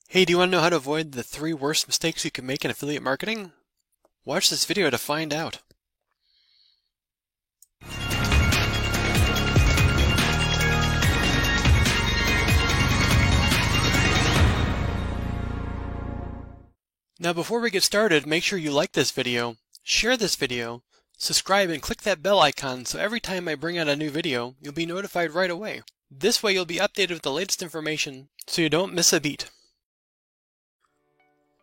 Hey, do you want to know how to avoid the 3 worst mistakes you can make in affiliate marketing? Watch this video to find out. Now before we get started, make sure you like this video, share this video, subscribe and click that bell icon so every time I bring out a new video, you'll be notified right away. This way you'll be updated with the latest information so you don't miss a beat.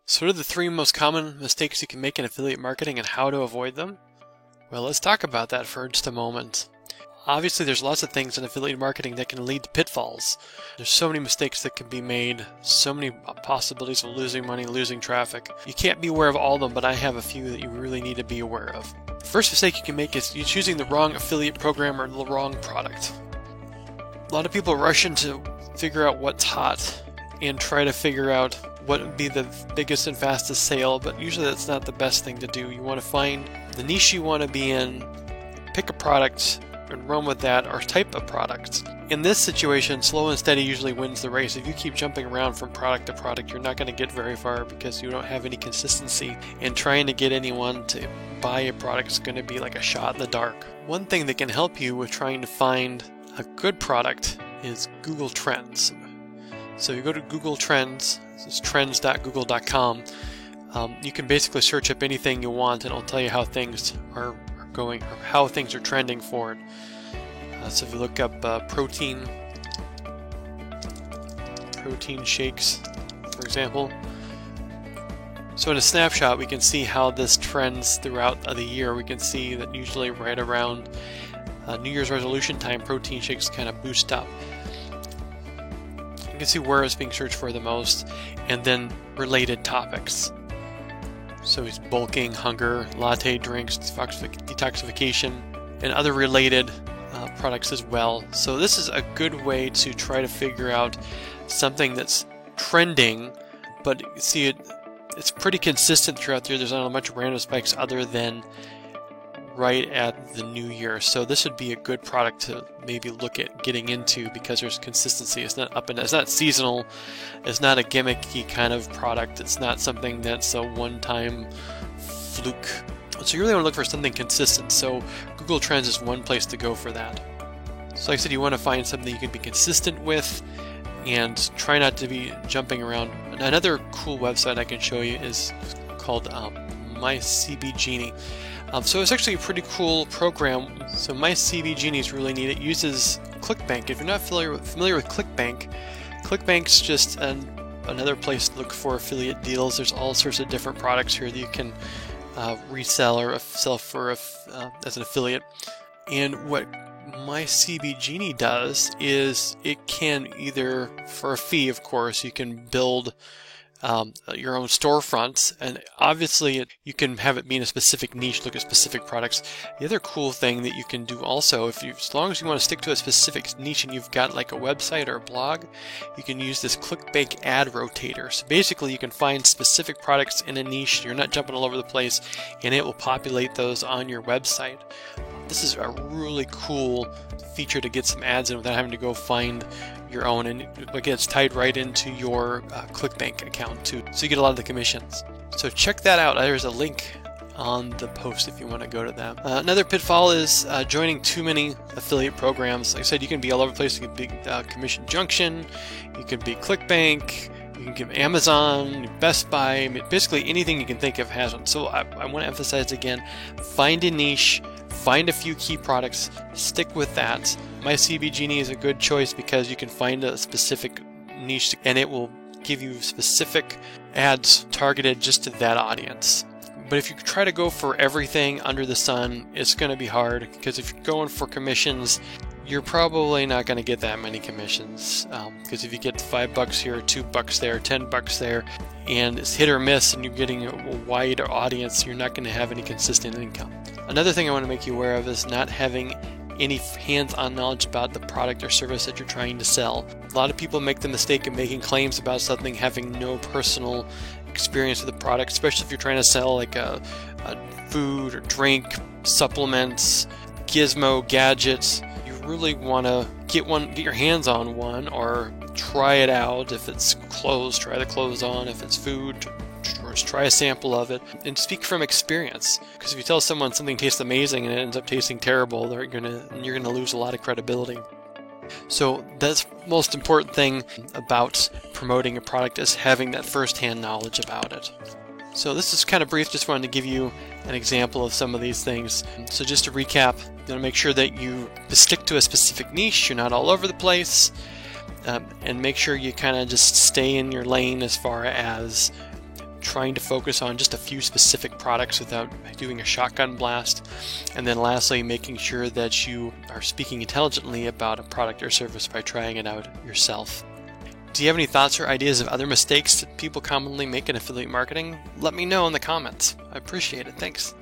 So what are the 3 most common mistakes you can make in affiliate marketing and how to avoid them? Well, let's talk about that for just a moment. Obviously, there's lots of things in affiliate marketing that can lead to pitfalls. There's so many mistakes that can be made, so many possibilities of losing money, losing traffic. You can't be aware of all of them, but I have a few that you really need to be aware of. The first mistake you can make is you choosing the wrong affiliate program or the wrong product. A lot of people rush in to figure out what's hot and try to figure out what would be the biggest and fastest sale, but usually that's not the best thing to do. You want to find the niche you want to be in, pick a product, and run with that, or type of product. In this situation, slow and steady usually wins the race. If you keep jumping around from product to product, you're not going to get very far because you don't have any consistency, and trying to get anyone to buy a product is going to be like a shot in the dark. One thing that can help you with trying to find a good product is Google Trends. So you go to Google Trends, this is trends.google.com. You can basically search up anything you want and it'll tell you how things are going, or how things are trending for it. So if you look up protein shakes, for example. So in a snapshot, we can see how this trends throughout the year. We can see that usually right around New Year's resolution time, protein shakes kind of boost up. You can see where it's being searched for the most, and then related topics. So it's bulking, hunger, latte drinks, detoxification, and other related products as well. So this is a good way to try to figure out something that's trending, but see it's pretty consistent throughout the year. There's not much random spikes other than right at the new year. So this would be a good product to maybe look at getting into because there's consistency. It's not up and it's not seasonal. It's not a gimmicky kind of product. It's not something that's a one-time fluke. So you really want to look for something consistent. So Google Trends is one place to go for that. So like I said, you want to find something you can be consistent with and try not to be jumping around. Another cool website I can show you is called MyCBGenie. So it's actually a pretty cool program. So MyCBGenie is really neat. It uses ClickBank. If you're not familiar with ClickBank, ClickBank's just another place to look for affiliate deals. There's all sorts of different products here that you can resell or sell for as an affiliate. And what MyCBGenie does is it can either, for a fee of course, you can build your own storefronts, and obviously you can have it be in a specific niche, look at specific products. The other cool thing that you can do also, as long as you want to stick to a specific niche and you've got like a website or a blog, you can use this ClickBank ad rotator. So basically you can find specific products in a niche, you're not jumping all over the place, and it will populate those on your website. This is a really cool feature to get some ads in without having to go find your own, and again, it's tied right into your ClickBank account too, so you get a lot of the commissions. So check that out. There's a link on the post if you want to go to that. Another pitfall is joining too many affiliate programs. Like I said, you can be all over the place. You can be Commission Junction, you can be ClickBank, you can give Amazon, Best Buy, basically anything you can think of has one. So I want to emphasize again, find a niche, find a few key products, stick with that. MyCBGenie is a good choice because you can find a specific niche and it will give you specific ads targeted just to that audience. But if you try to go for everything under the sun, it's going to be hard because if you're going for commissions, you're probably not going to get that many commissions because if you get $5 here, $2 there, $10 there, and it's hit or miss and you're getting a wide audience, you're not going to have any consistent income. Another thing I want to make you aware of is not having any hands-on knowledge about the product or service that you're trying to sell. A lot of people make the mistake of making claims about something having no personal experience with the product, especially if you're trying to sell like a food or drink, supplements, gizmo, gadgets. You really want to get your hands on one or try it out. If it's clothes, try the clothes on. If it's food, just try a sample of it, and speak from experience. Because if you tell someone something tastes amazing and it ends up tasting terrible, you're gonna lose a lot of credibility. So that's the most important thing about promoting a product, is having that first-hand knowledge about it. So this is kind of brief, just wanted to give you an example of some of these things. So just to recap, you want to make sure that you stick to a specific niche, you're not all over the place, and make sure you kind of just stay in your lane as far as trying to focus on just a few specific products without doing a shotgun blast. And then lastly, making sure that you are speaking intelligently about a product or service by trying it out yourself. Do you have any thoughts or ideas of other mistakes that people commonly make in affiliate marketing? Let me know in the comments. I appreciate it. Thanks.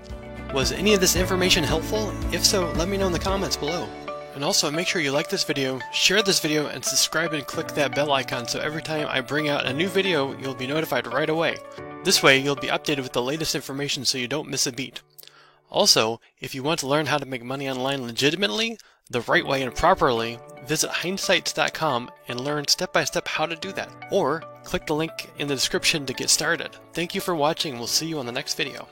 Was any of this information helpful? If so, let me know in the comments below. And also, make sure you like this video, share this video, and subscribe and click that bell icon so every time I bring out a new video, you'll be notified right away. This way, you'll be updated with the latest information so you don't miss a beat. Also, if you want to learn how to make money online legitimately, the right way and properly, visit Hindsights.com and learn step-by-step how to do that. Or, click the link in the description to get started. Thank you for watching, we'll see you on the next video.